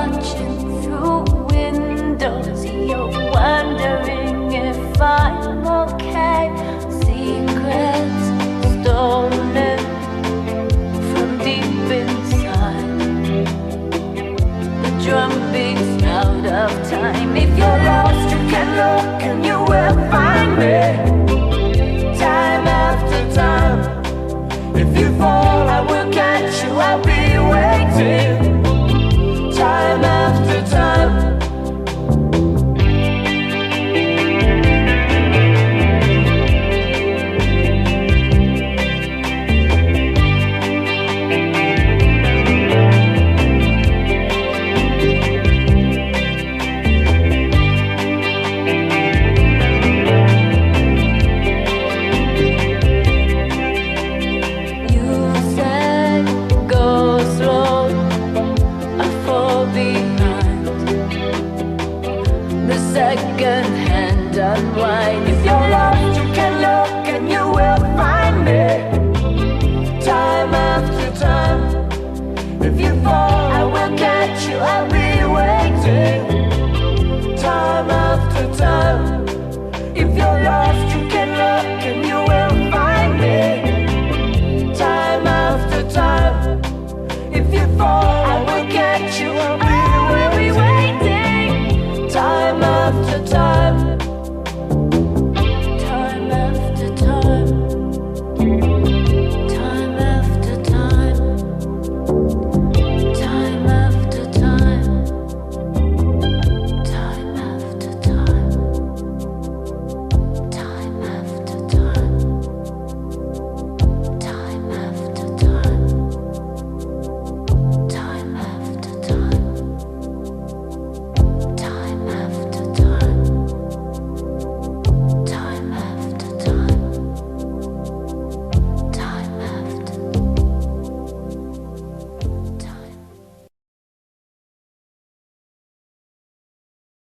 watching through windows. You're wondering if I'm okay. Secrets stolen from deep inside. The drum beats out of time. If you're lost, you can look and you will find me. Time after time. If you fall, I will catch you. I'll be waiting. Time after time. Second hand unwind.